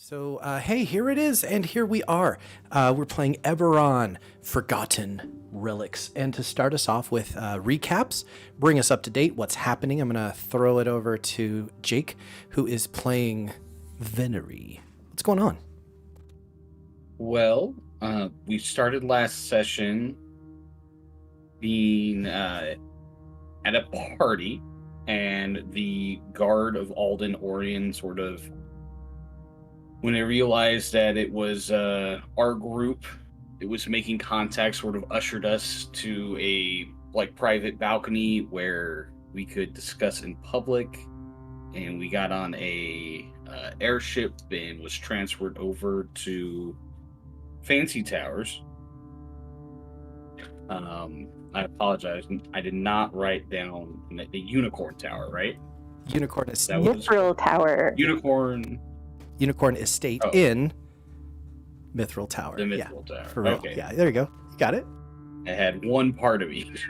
So, hey, here it is, and here we are. We're playing Eberron Forgotten Relics. And to start us off with recaps, bring us up to date, what's happening, I'm going to throw it over to Jake, who is playing Venniry. What's going on? Well, we started last session being at a party, and the guard of House Orien sort of, when they realized that it was our group, it was making contact, sort of ushered us to a private balcony where we could discuss in public, and we got on a airship and was transferred over to Fancy Towers. I apologize. I did not write down the Unicorn Tower, right? Unicorn Estate. Mithril Tower. Unicorn Estate in Mithril Tower. The Mithril Tower. For real. Okay. Yeah, there you go. You got it. I had one part of each.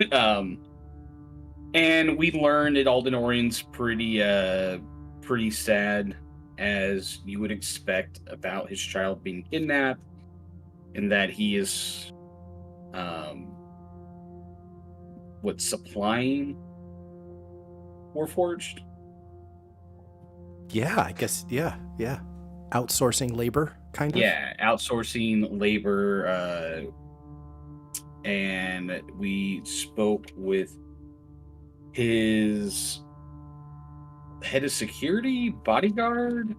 And we learned that House Orien's pretty sad, as you would expect, about his child being kidnapped, and that he is supplying Warforged? Yeah, I guess, yeah. Outsourcing labor, kind of? Yeah, outsourcing labor, and we spoke with his head of security, bodyguard,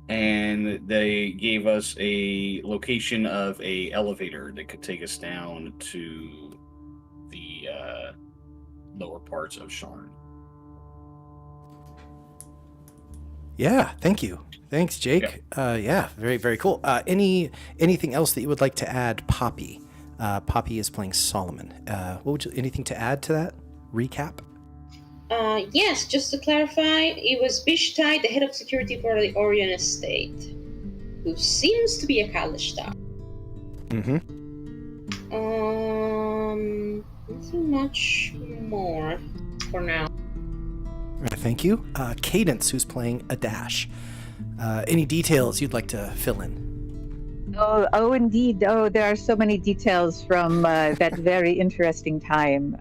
and they gave us a location of a elevator that could take us down to the lower parts of Sharn. Yeah, thank you. Thanks, Jake. Yeah, very, very cool. Anything else that you would like to add, Papy? Papy is playing Solomon. Anything to add to that recap? Yes, just to clarify, it was Bishtai, the head of security for the Orien estate, who seems to be a Kalishtar. Nothing much more for now. Thank you. Cadence, who's playing Adash. Any details you'd like to fill in? Oh, indeed. Oh, there are so many details from that very interesting time.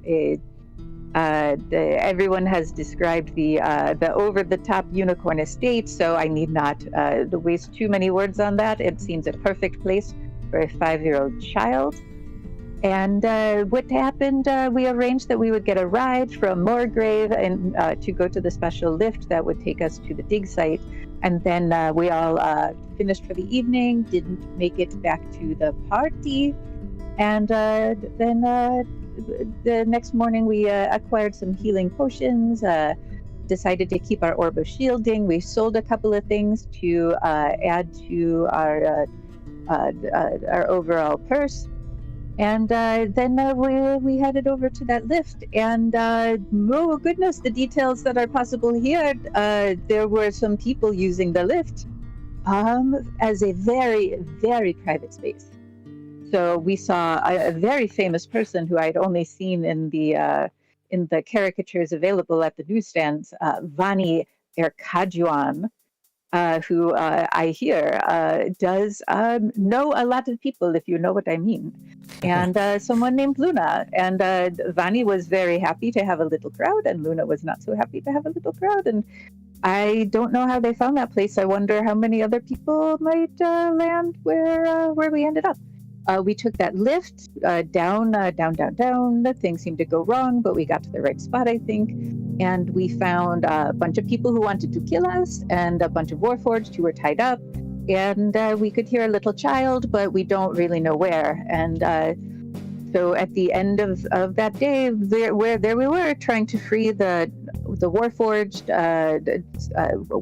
Everyone has described the over-the-top unicorn estate, so I need not waste too many words on that. It seems a perfect place for a 5-year-old child. And what happened, we arranged that we would get a ride from Moorgrave and to go to the special lift that would take us to the dig site. And then we all finished for the evening, didn't make it back to the party. And then the next morning we acquired some healing potions, decided to keep our orb of shielding. We sold a couple of things to add to our overall purse. And then we headed over to that lift, and oh goodness, the details that are possible here. There were some people using the lift as a very, very private space. So we saw a very famous person who I'd only seen in the caricatures available at the newsstands, Vani Erkajuan, who I hear does know a lot of people, if you know what I mean. And someone named Luna. And Vani was very happy to have a little crowd, and Luna was not so happy to have a little crowd. And I don't know how they found that place. I wonder how many other people might land where we ended up. We took that lift down. The thing seemed to go wrong, but we got to the right spot, I think. And we found a bunch of people who wanted to kill us and a bunch of Warforged who were tied up. And we could hear a little child, but we don't really know where. And so at the end of that day, there we were trying to free the Warforged.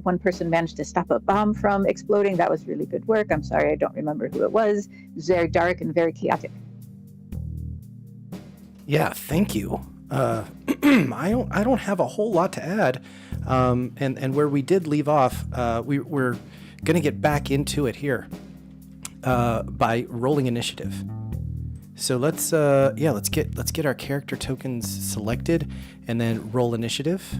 One person managed to stop a bomb from exploding. That was really good work. I'm sorry, I don't remember who it was. It was very dark and very chaotic. Yeah, thank you. I don't have a whole lot to add. And where we did leave off, we're going to get back into it here by rolling initiative. So let's get our character tokens selected and then roll initiative.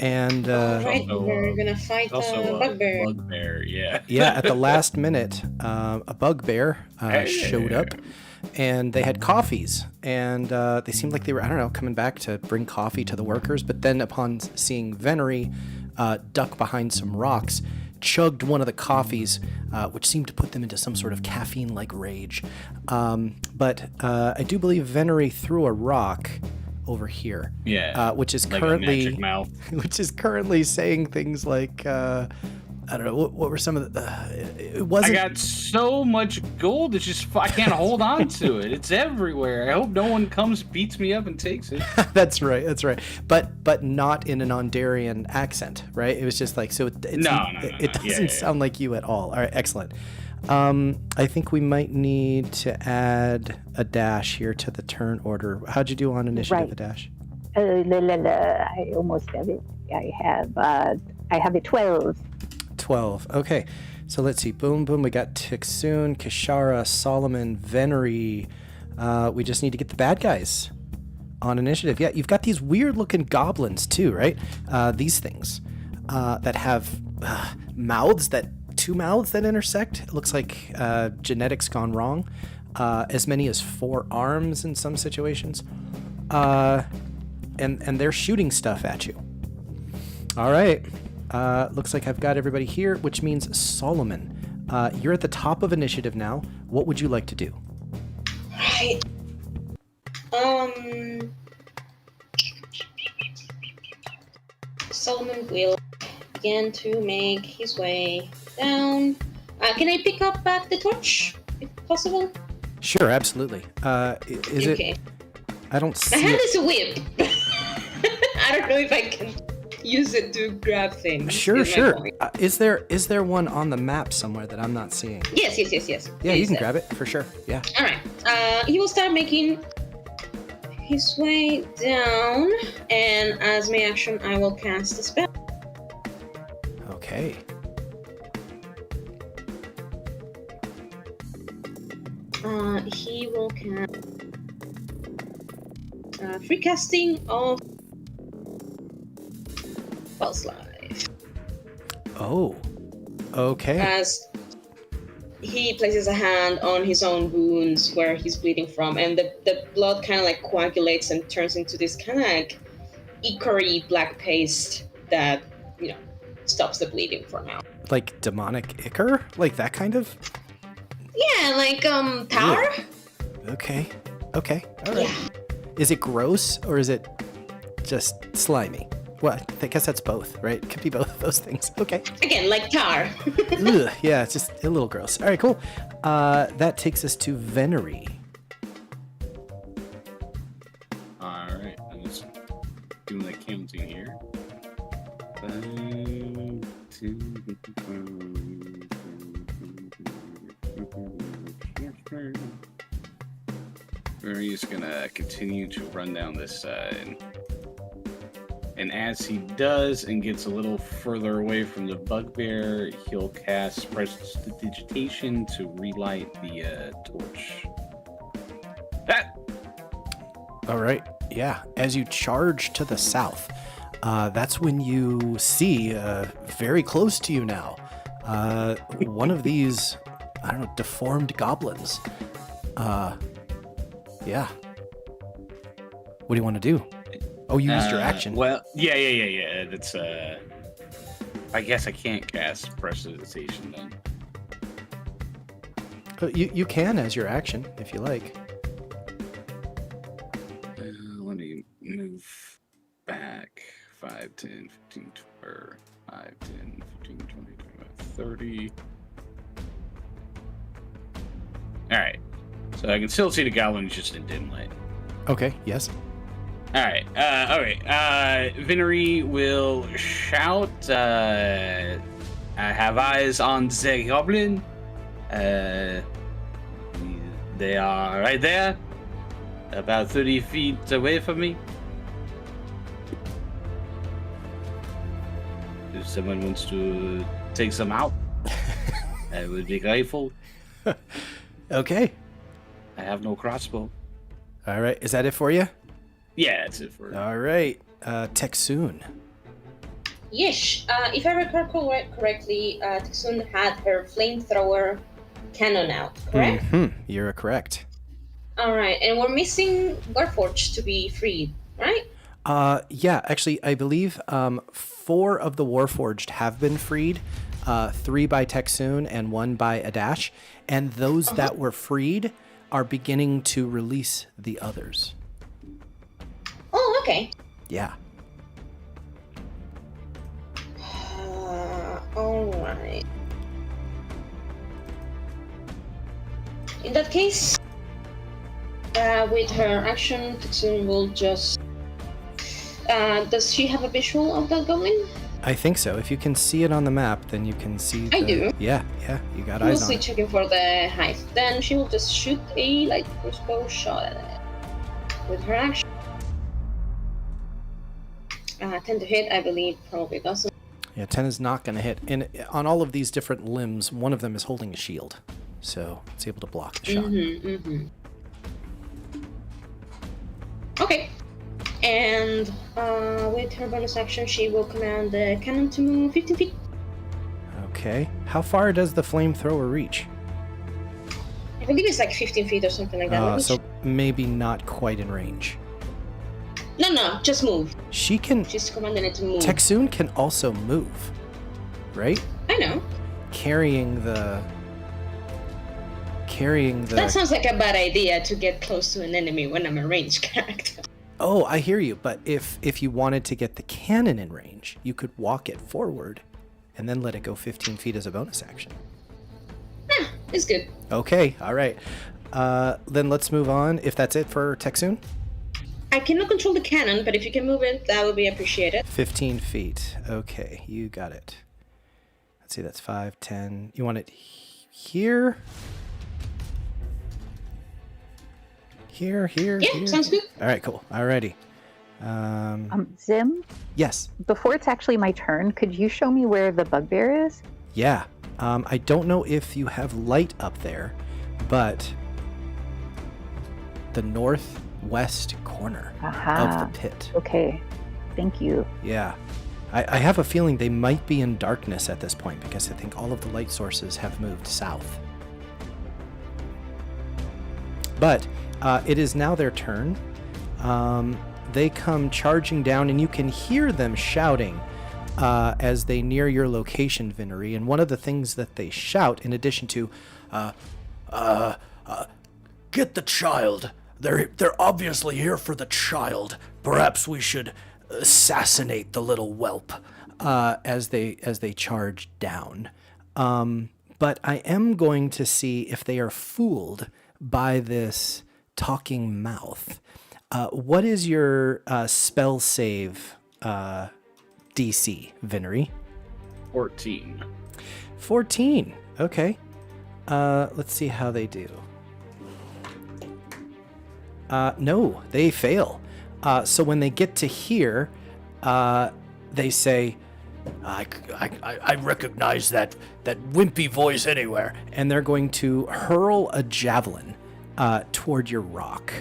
And Right, Also, we're gonna fight also a bugbear. bugbear, yeah. yeah, at the last minute, a bugbear showed up, and they had coffees, and they seemed like they were, I don't know, coming back to bring coffee to the workers. But then upon seeing Venniry duck behind some rocks, chugged one of the coffees, which seemed to put them into some sort of caffeine-like rage. But I do believe Venniry threw a rock over here, Yeah. which is Like currently a magic mouth. which is currently saying things like I don't know what were some of the it I wasn't got so much gold, it's just I can't hold on to it. It's everywhere. I hope no one comes, beats me up, and takes it. that's right but not in an Ondarian accent, right? It was just like, so it No. doesn't sound like you at all right, excellent. I think we might need to add Adash here to the turn order. How'd you do on initiative, Right. Adash? I almost have it. I have a 12. 12. Okay, so let's see. Boom, boom. We got Tixun, Kishara, Solomon, Venniry. We just need to get the bad guys on initiative. Yeah, you've got these weird-looking goblins too, right? These things that have mouths two mouths that intersect. It looks like genetics gone wrong. As many as 4 arms in some situations. And they're shooting stuff at you. All right. Looks like I've got everybody here, which means Solomon, you're at the top of initiative now. What would you like to do? Right. Solomon will begin to make his way down. Can I pick up back the torch, if possible? Sure, absolutely. Is Okay. it? I don't My see hand it. is a whip. I don't know if I can use it to grab things. Sure, is my sure. point. Is there one on the map somewhere that I'm not seeing? Yes. Yeah, you can grab it for sure. Yeah. All right. He will start making his way down, and as my action, I will cast a spell. Okay. He will cast free casting of Pulse Life. Oh. Okay. As he places a hand on his own wounds where he's bleeding from, and the blood kind of like coagulates and turns into this kind of like ichory black paste that, stops the bleeding for now. Like demonic ichor? Like that kind of? Yeah, like tar? Okay. Okay. All right. Yeah. Is it gross or is it just slimy? Well, I guess that's both, right? It could be both of those things. Okay. Again, like tar. Ugh, yeah, it's just a little gross. All right, cool. That takes us to Venniry. All right, I'm just doing the counting here. 5, 2, We're just gonna continue to run down this side. And as he does and gets a little further away from the bugbear, he'll cast Prestidigitation to relight the torch. That! All right. Yeah. As you charge to the south, that's when you see very close to you now one of these, I don't know, deformed goblins. Yeah. What do you want to do? Oh, you used your action. Well, yeah. That's I guess I can't cast Prestidigitation then. You can as your action if you like. Let me move back 5, 10, 15, 20, 5, 10, 15, 20, 25, 30. Alright. So I can still see the goblin, just in dim light. Okay, yes. Alright. Venniry will shout, I have eyes on the goblin. They are right there, about 30 feet away from me. If someone wants to take some out, I would be grateful. Okay. I have no crossbow. All right. Is that it for you? Yeah, that's it for All right. Texun. Yes, if I recall correctly, Tixun had her flamethrower cannon out, correct? You're correct. All right, and we're missing Warforged to be freed, right? Yeah, actually, I believe 4 of the Warforged have been freed, 3 by Texun and 1 by Adash, and those that were freed are beginning to release the others. Oh, okay. Yeah. All right. In that case, with her action, Tixun will just... does she have a visual of that goblin? I think so. If you can see it on the map, then you can see I do. Yeah, you got eyes on Mostly it. checking for the height. Then she will just shoot a light crossbow shot at it with her action. 10 to hit, I believe, probably doesn't. Yeah, 10 is not going to hit. And on all of these different limbs, one of them is holding a shield, so it's able to block the shot. Okay. And with her bonus action, she will command the cannon to move 15 feet. Okay. How far does the flamethrower reach? I believe it's like 15 feet or something like that. So maybe not quite in range. No, just move. She can... She's commanding it to move. Texun can also move, right? I know. Carrying the... That sounds like a bad idea to get close to an enemy when I'm a ranged character. Oh, I hear you. But if you wanted to get the cannon in range, you could walk it forward and then let it go 15 feet as a bonus action. It's good. Okay, all right. Then let's move on, if that's it for Texun. I cannot control the cannon, but if you can move it, that would be appreciated. 15 feet. Okay, you got it. Let's see, that's 5, 10. You want it here? Here. Yeah, sounds good. All right, cool. Alrighty. Zim, Yes. before it's actually my turn, could you show me where the bugbear is? Yeah. I don't know if you have light up there, but the northwest corner of the pit. Okay, thank you. Yeah. I have a feeling they might be in darkness at this point because I think all of the light sources have moved south. But it is now their turn. They come charging down, and you can hear them shouting as they near your location, Venniry. And one of the things that they shout, in addition to, Get the child. They're obviously here for the child. Perhaps we should assassinate the little whelp. as they charge down. But I am going to see if they are fooled by this talking mouth. What is your spell save DC, Venniry? 14. 14. Okay. Let's see how they do. No, they fail. So when they get to here, they say, I recognize that wimpy voice anywhere. and they're going to hurl a javelin toward your rock.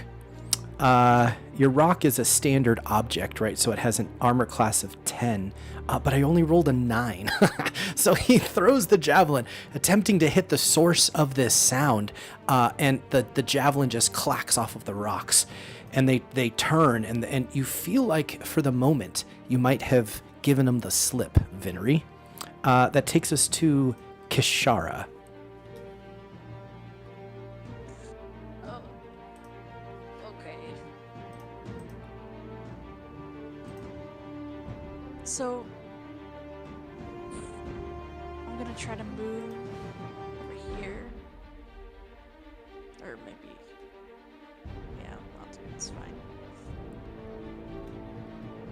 Your rock is a standard object, right? So it has an armor class of 10, but I only rolled a 9. So he throws the javelin, attempting to hit the source of this sound, and the javelin just clacks off of the rocks. And they turn, and you feel like for the moment you might have given them the slip, Venniry. That takes us to Kishara. So, I'm gonna try to move over here. Or maybe, yeah, I'll do it, it's fine.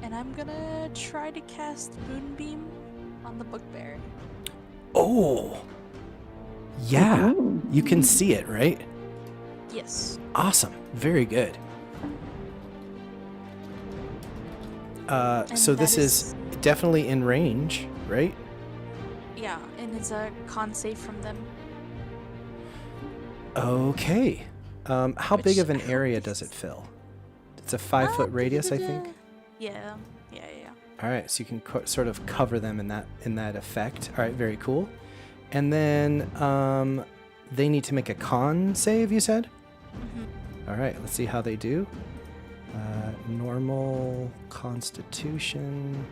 And I'm gonna try to cast Moonbeam on the bugbear. Oh! Yeah, you can see it, right? Yes. Awesome. Very good. So this is definitely in range, right? Yeah, and it's a con save from them. Okay. How big of an area does it fill? It's a 5-foot radius, I think. Yeah. All right, so you can sort of cover them in that effect. All right, very cool. And then they need to make a con save, you said? Mm-hmm. All right, let's see how they do. Normal constitution.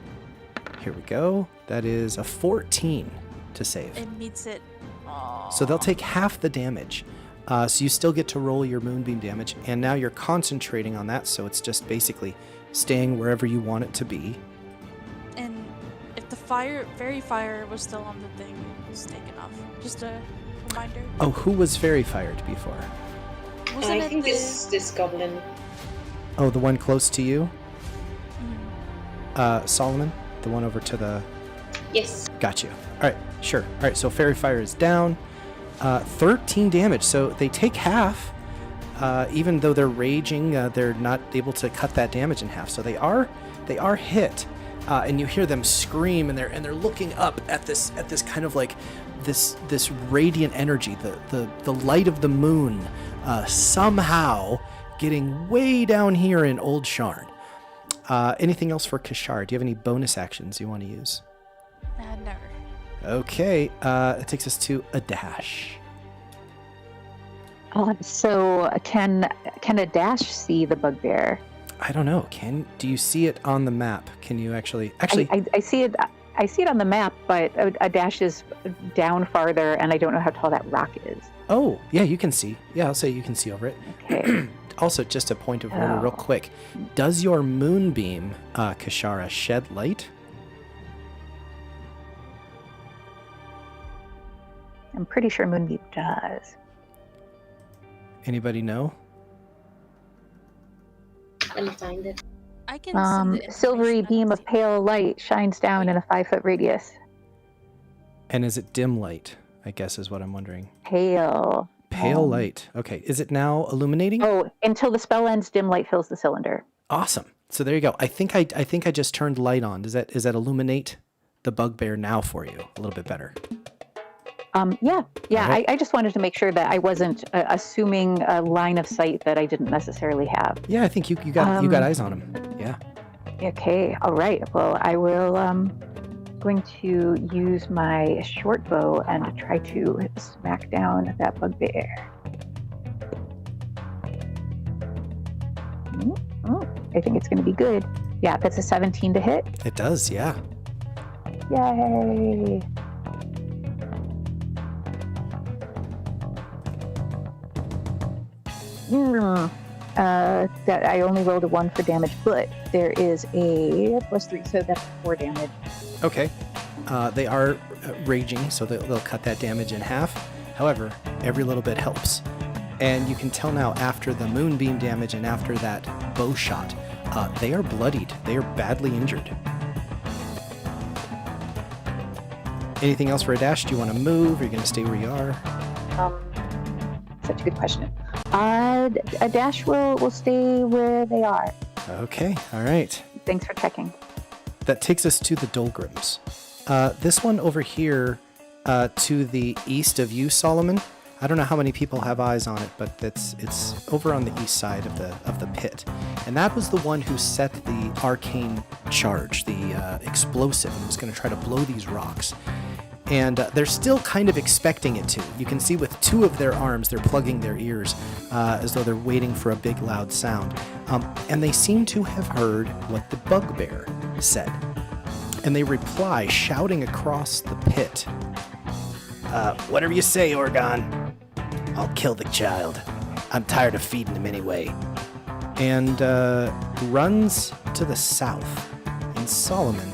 Here we go. That is a 14 to save. It meets it. Aww. So they'll take half the damage. So you still get to roll your moonbeam damage, and now you're concentrating on that, so it's just basically staying wherever you want it to be. And if the fairy fire was still on the thing, it was taken off. Just a reminder. Oh, who was fairy fired before? Wasn't I it think the... this goblin. Oh, the one close to you? Mm. Solomon? The one over to the... Yes. Got you. All right, sure. All right, so fairy fire is down. 13 damage, so they take half. Even though they're raging, they're not able to cut that damage in half. So they are hit, and you hear them scream, and they're looking up at this kind of like this radiant energy, the light of the moon, somehow getting way down here in Old Sharn. Anything else for Kishara? Do you have any bonus actions you want to use? No. Okay, it takes us to Adash. So can Adash see the bugbear? I don't know. Do you see it on the map? Can you actually? I see it. I see it on the map, but Adash is down farther, and I don't know how tall that rock is. Oh, yeah, you can see. Yeah, I'll say you can see over it. Okay. Also, just a point of order, real quick. Does your moonbeam, Kishara, shed light? I'm pretty sure Moonbeam does. Anybody know? Let me find it. I can send the Silvery information. I beam can of see. pale light shines down in a 5-foot radius. And is it dim light? I guess is what I'm wondering. Pale. Pale light. Okay. Is it now illuminating? Oh, until the spell ends, dim light fills the cylinder. Awesome. So there you go. I think I just turned light on. Does that illuminate the bugbear now for you a little bit better? Yeah. Right. I just wanted to make sure that I wasn't assuming a line of sight that I didn't necessarily have. Yeah, I think you got eyes on him. Yeah. Okay. All right. Well, I will. Going to use my short bow and try to smack down that bugbear. I think it's going to be good. Yeah, that's a 17 to hit. It does. Yeah. Yay! That I only rolled a 1 for damage, but there is a +3, so that's 4 damage. Okay. They are raging, so they'll cut that damage in half. However, every little bit helps. And you can tell now after the moonbeam damage and after that bow shot, they are bloodied. They are badly injured. Anything else for Adash? Do you want to move? Are you going to stay where you are? Such a good question. Adash will stay where they are. Okay. All right. Thanks for checking. That takes us to the Dolgrims. This one over here to the east of you, Solomon. I don't know how many people have eyes on it, but it's over on the east side of the pit. And that was the one who set the arcane charge, the explosive, and was going to try to blow these rocks. And they're still kind of expecting it to. You can see with 2 of their arms, they're plugging their ears as though they're waiting for a big loud sound. And they seem to have heard what the bugbear said. And they reply, shouting across the pit. Whatever you say, Orgon. I'll kill the child. I'm tired of feeding him anyway. And runs to the south. And Solomon,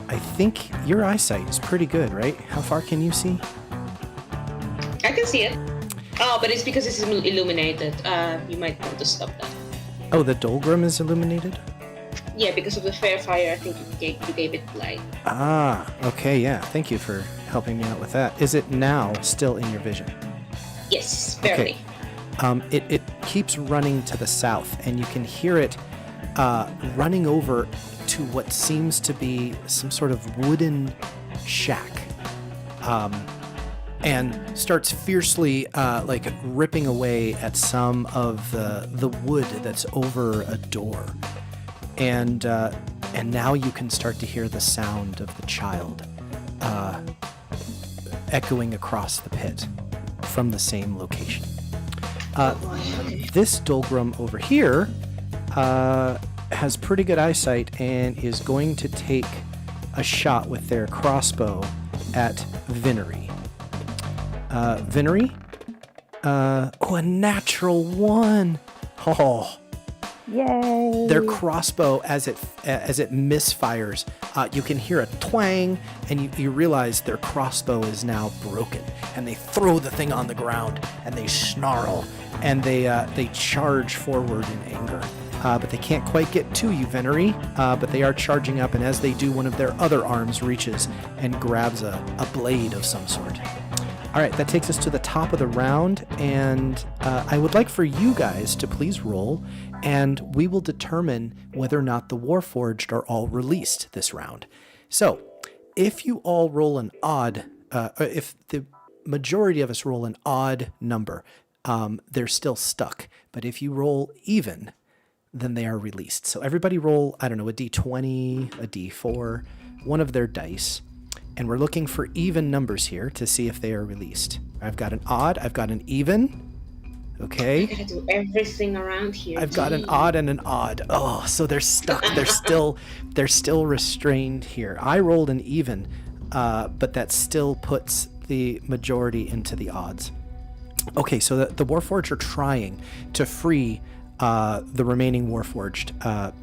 I think your eyesight is pretty good, right? How far can you see? I can see it. Oh, but it's because it's illuminated. You might want to stop that. Oh, the Dolgrim is illuminated? Yeah, because of the fair fire, I think you gave it light. Ah, okay, yeah. Thank you for helping me out with that. Is it now still in your vision? Yes, barely. Okay. It keeps running to the south, and you can hear it running over to what seems to be some sort of wooden shack, and starts fiercely ripping away at some of the wood that's over a door. And And now you can start to hear the sound of the child echoing across the pit from the same location. This Dolgrim over here has pretty good eyesight and is going to take a shot with their crossbow at Venniry. Venniry? A natural 1. Oh. Yay! Their crossbow, as it misfires, you can hear a twang, and you realize their crossbow is now broken. And they throw the thing on the ground, and they snarl, and they charge forward in anger. But they can't quite get to you, Venniry. But they are charging up, and as they do, one of their other arms reaches and grabs a blade of some sort. All right, that takes us to the top of the round, and I would like for you guys to please roll, and we will determine whether or not the Warforged are all released this round. So, if you all roll an odd, if the majority of us roll an odd number, they're still stuck. But if you roll even, then they are released. So everybody roll, I don't know, a d20, a d4, one of their dice. And we're looking for even numbers here to see if they are released. I've got an odd, I've got an even. Okay. I gotta do everything around here. I've got an odd and an odd. Oh, so they're stuck. They're still restrained here. I rolled an even, but that still puts the majority into the odds. Okay, so the Warforged are trying to free the remaining Warforged,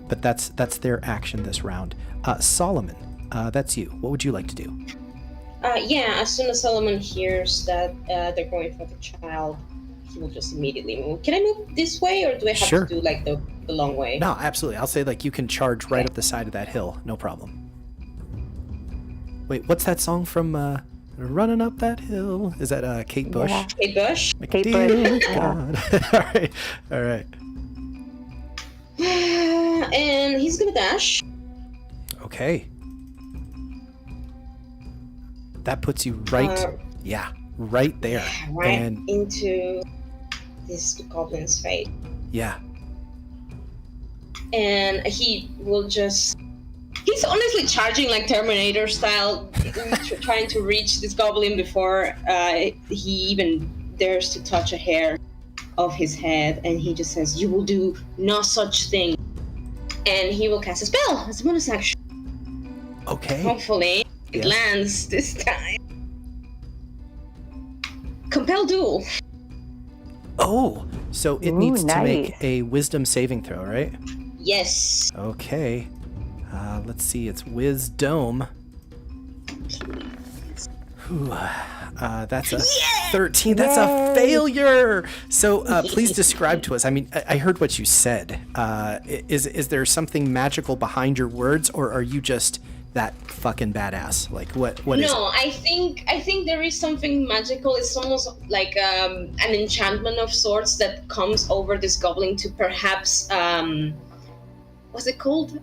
but that's their action this round. Solomon. That's you. What would you like to do? Yeah, as soon as Solomon hears that they're going for the child, he will just immediately move. Can I move this way, or do I have Sure. to do like the long way? No, absolutely. I'll say you can charge right up the side of that hill. No problem. Wait, what's that song from Running Up That Hill? Is that Kate Bush? Yeah. Hey, Bush. Kate Dear Bush, God. All right. And he's gonna dash. Okay. That puts you right there. Right And into this goblin's face. yeah. And he will just... He's honestly charging like Terminator style, trying to reach this goblin before he even dares to touch a hair of his head. And he just says, "You will do no such thing." And he will cast a spell as a bonus action. Okay. Hopefully, it Yes. lands this time. Compel duel. Oh, so it Ooh, needs to nice. make a wisdom saving throw, right? Yes. Okay. Let's see. It's wisdom. Whew. That's a 13. That's a failure. So please describe to us. I mean, I heard what you said. Is there something magical behind your words, or are you just that fucking badass? Like, what is it? No, I think there is something magical. It's almost like an enchantment of sorts that comes over this goblin to perhaps what's it called?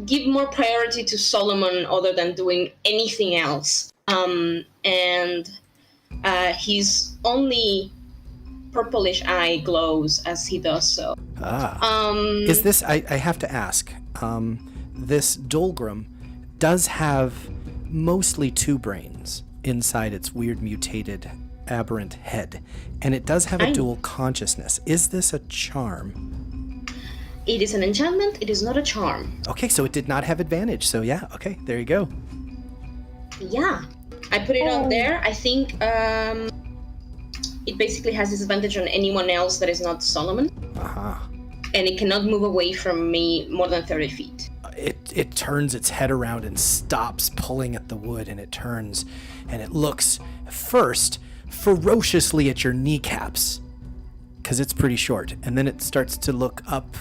Give more priority to Solomon other than doing anything else. And his only purplish eye glows as he does so. Is this? I have to ask. This Dolgrim does have mostly 2 brains inside its weird mutated aberrant head, and it does have a dual consciousness. Is this a charm? It is an enchantment. It is not a charm. Okay, so it did not have advantage. So yeah, okay, there you go. Yeah, I put it on there. I think it basically has disadvantage on anyone else that is not Solomon. And it cannot move away from me more than 30 feet. It turns its head around and stops pulling at the wood, and it turns and it looks first ferociously at your kneecaps because it's pretty short, and then it starts to look up,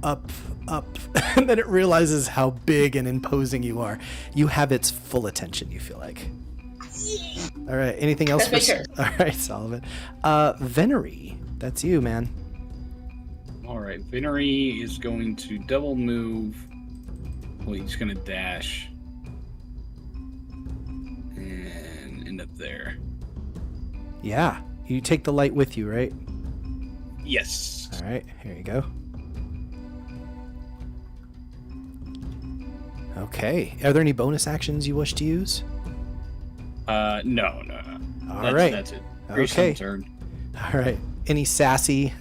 and then it realizes how big and imposing you are. You have its full attention, you feel like. All right, anything else? That's my turn. All right, Solomon. Venniry, that's you, man. All right, Venniry is going to double move. Well, he's going to dash and end up there. Yeah, you take the light with you, right? Yes. All right, here you go. Okay. Are there any bonus actions you wish to use? No. All right. That's it. Okay. Turn. All right. Any sassy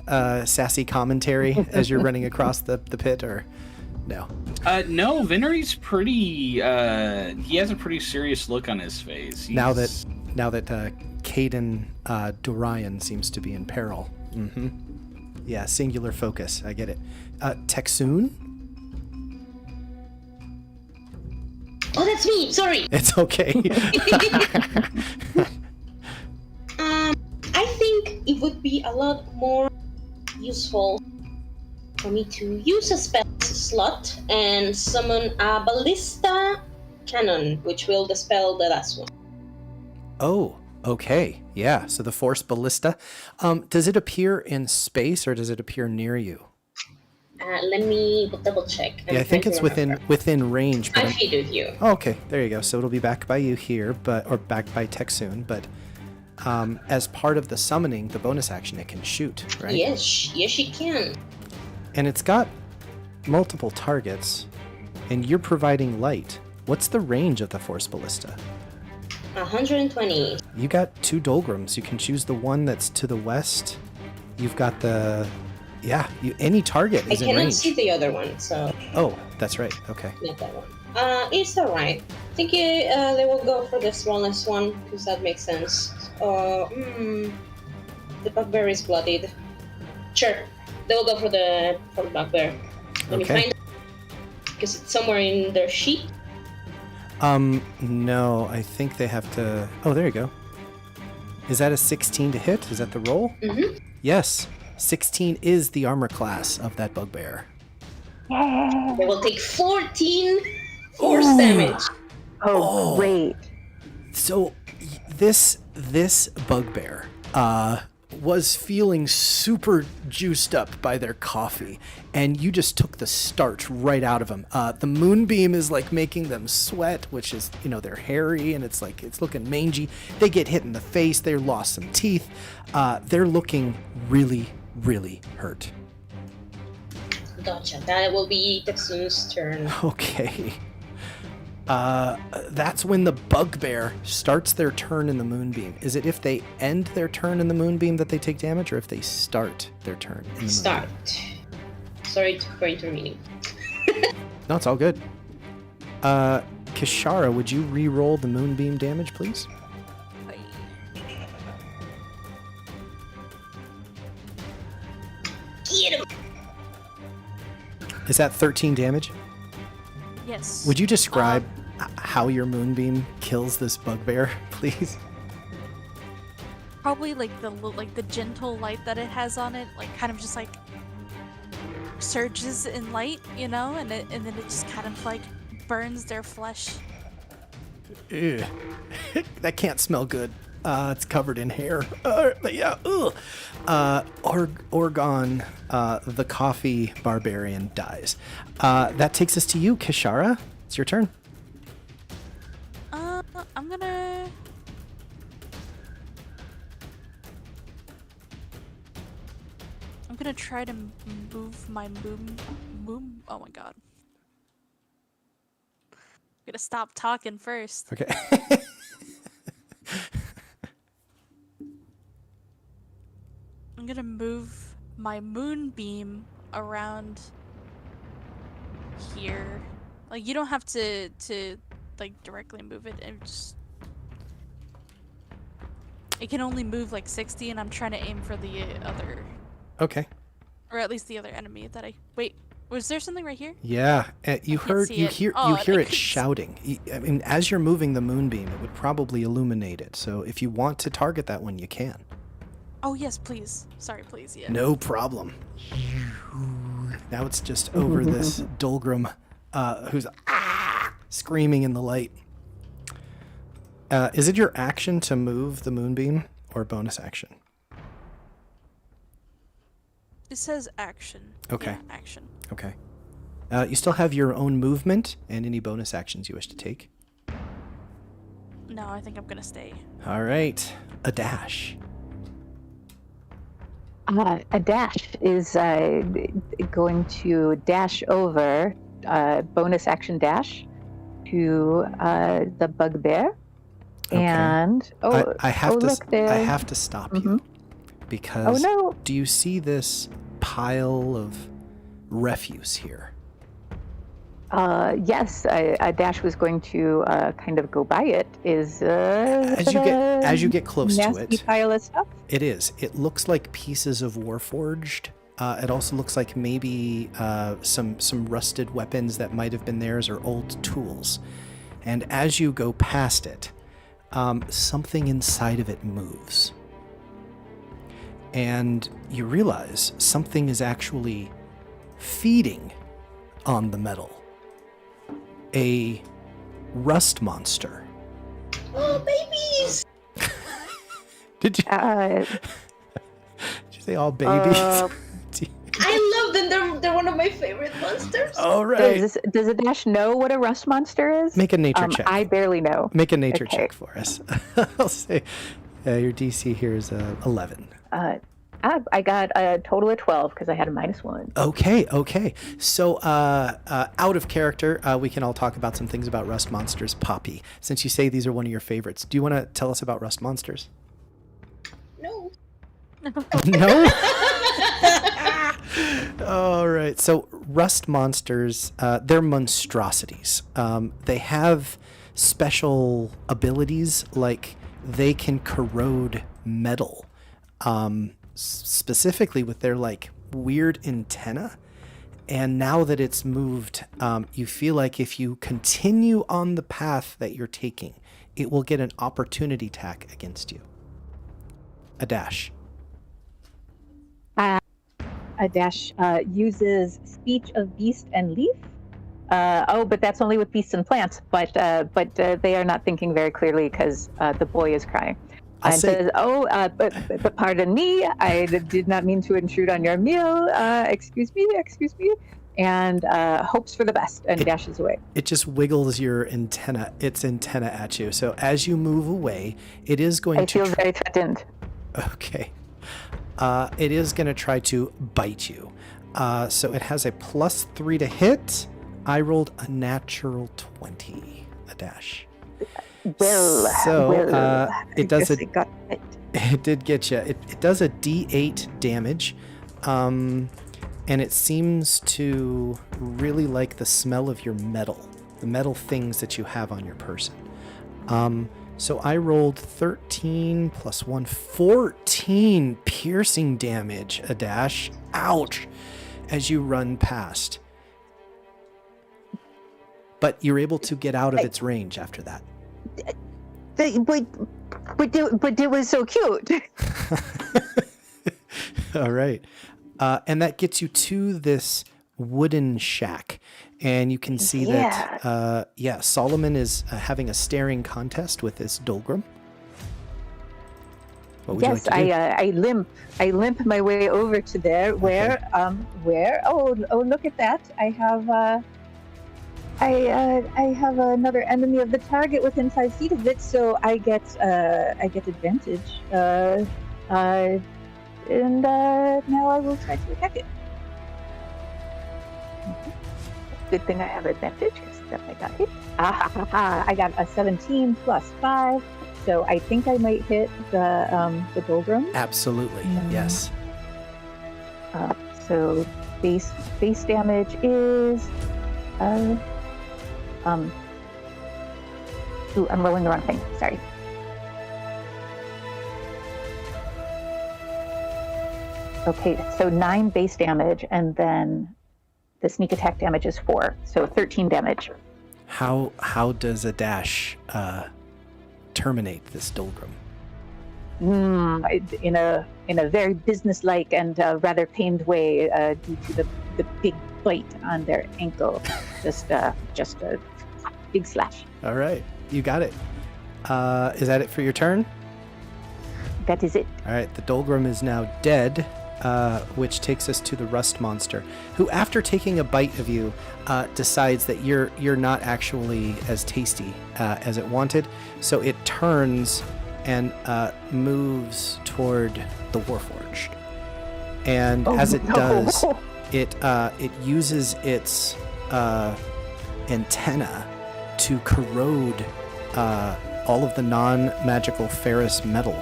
commentary as you're running across the pit, or no? No, Venniry's pretty. He has a pretty serious look on his face. Now that Caden Dorian seems to be in peril. Mm-hmm. Yeah, singular focus. I get it. Texun? Oh, that's me. Sorry. It's okay. I think it would be a lot more useful for me to use a spell slot and summon a ballista cannon, which will dispel the last one. Oh, okay. Yeah, so the Force Ballista. Does it appear in space or does it appear near you? Let me double check. Yeah, I think it's within range. But 5 feet of you. Oh, okay, there you go. So it'll be back by you here, or back by Texun, but as part of the summoning, the bonus action, it can shoot, right? Yes, she can. And it's got multiple targets, and you're providing light. What's the range of the Force Ballista? 120. You got 2 Dolgrams. You can choose the one that's to the west. You've got any target is in range. I cannot see the other one, so. Oh, that's right. Okay. Not that one. It's alright. I think they will go for the smallest one, because that makes sense. The bugbear is bloodied. Sure, they will go for the bugbear. Let me find it, because it's somewhere in their sheet. No, I think they have to... Oh, there you go. Is that a 16 to hit? Is that the roll? Mm-hmm. Yes. 16 is the armor class of that bugbear. They will take 14 force damage. Oh, great. So this bugbear was feeling super juiced up by their coffee, and you just took the starch right out of them. The moonbeam is like making them sweat, which is, they're hairy and it's looking mangy. They get hit in the face. They lost some teeth. They're looking really, really hurt. Gotcha. That will be Texun's turn. Okay. That's when the bugbear starts their turn in the moonbeam. Is it if they end their turn in the moonbeam that they take damage, or if they start their turn in the moonbeam? Start. Sorry for intervening. No, it's all good. Kishara, would you re-roll the moonbeam damage, please? Get him! Is that 13 damage? Yes. Would you describe how your moonbeam kills this bugbear, please? Probably like the gentle light that it has on it, like kind of just like surges in light, and then it just kind of like burns their flesh. Ew. That can't smell good. It's covered in hair. Ugh. Orgon, the coffee barbarian, dies. That takes us to you, Kishara. It's your turn. I'm gonna try to move my boom. Oh my god. I'm gonna stop talking first. Okay. I'm gonna move my moonbeam around here. Like, you don't have to like directly move it. It can only move like 60, and I'm trying to aim for the other. Okay. Or at least the other enemy that I. Wait, was there something right here? Yeah, you hear it shouting. I mean, as you're moving the moonbeam, it would probably illuminate it. So if you want to target that one, you can. Oh yes, please. Sorry, please. Yeah. No problem. Now it's just over this Dolgrim, who's screaming in the light. Is it your action to move the moonbeam, or bonus action? It says action. Okay. Yeah, action. Okay. You still have your own movement and any bonus actions you wish to take. No, I think I'm gonna stay. All right. Adash. Adash is going to dash over, bonus action dash, to the bugbear. Okay. And I have to look there. I have to stop you because do you see this pile of refuse here? Yes, Adash was going to kind of go by it. As you get close to nasty it, pile of stuff? it is. It looks like pieces of Warforged. It also looks like maybe some rusted weapons that might have been theirs or old tools. And as you go past it, something inside of it moves. And you realize something is actually feeding on the metal. A rust monster. Oh, babies! Did you say all babies? I love them. They're one of my favorite monsters. All right. Does Adash know what a rust monster is? Make a nature check. I barely know. Make a nature check for us. I'll say your DC here is 11. I got a total of 12 because I had a -1. Okay. So, out of character, we can all talk about some things about rust monsters. Papy, since you say these are one of your favorites, do you want to tell us about rust monsters? No. No? All right. So, rust monsters, they're monstrosities. They have special abilities, like they can corrode metal. Specifically with their like weird antenna, and now that it's moved, you feel like if you continue on the path that you're taking, it will get an opportunity attack against you. Adash. Adash uses speech of beast and leaf. But that's only with beasts and plants. But they are not thinking very clearly because the boy is crying. And says, but pardon me, I did not mean to intrude on your meal. Excuse me. And hopes for the best and dashes away. It just wiggles its antenna at you. So as you move away, it is going to... I feel very threatened. Okay. It is going to try to bite you. So it has a +3 to hit. I rolled a natural 20, Adash. It does it did get you. It does a D8 damage, and it seems to really like the smell of your metal, the metal things that you have on your person. So I rolled 13 plus 1, 14 piercing damage, Adash. Ouch! As you run past, but you're able to get out of its range after that. But it was so cute. All right. And that gets you to this wooden shack. And you can see that, Solomon is having a staring contest with this Dolgrim. What would you like to do? I limp my way over to there where, look at that. I have another enemy of the target within 5 feet of it, so I get advantage. And now I will try to attack it. Good thing I have advantage because I got hit. I got a 17 plus 5, so I think I might hit the Doldrum. Absolutely, yes. So base damage is I'm rolling the wrong thing. Sorry. Okay, so 9 base damage, and then the sneak attack damage is 4, so 13 damage. How does Adash terminate this Dolgrim? In a very businesslike and rather pained way due to the big bite on their ankle. Just a big slash. All right, you got it. Is that it for your turn? That is it. All right, the Dolgrim is now dead, which takes us to the rust monster, who, after taking a bite of you, decides that you're not actually as tasty as it wanted. So it turns and moves toward the Warforged. And as it does, it uses its antenna to corrode all of the non-magical ferrous metal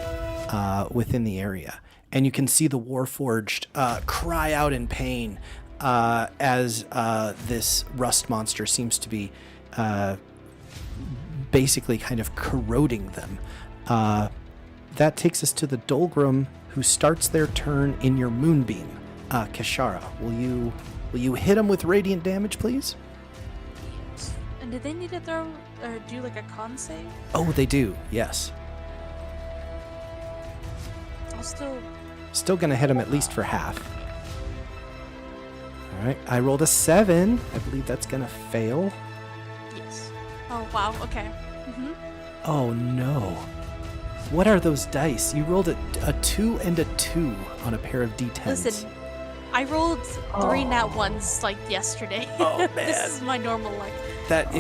within the area. And you can see the Warforged cry out in pain as this rust monster seems to be basically kind of corroding them. That takes us to the Dolgrim, who starts their turn in your moonbeam. Kishara, will you hit him with radiant damage, please? Yes. And do they need to throw or do like a con save? Oh, they do. Yes. I'll Still gonna hit him at least for half. All right. I rolled a 7. I believe that's gonna fail. Yes. Oh wow. Okay. Mm-hmm. Oh no. What are those dice? You rolled a 2 and a 2 on a pair of d10s. Listen, I rolled 3 nat ones like yesterday. Oh, man. This is my normal luck. That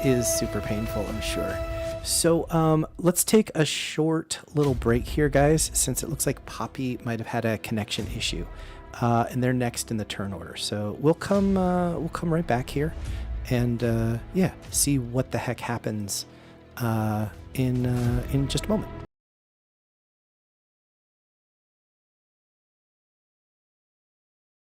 is super painful, I'm sure. So let's take a short little break here, guys, since it looks like Papy might have had a connection issue, and they're next in the turn order. So we'll come right back here, and see what the heck happens in just a moment.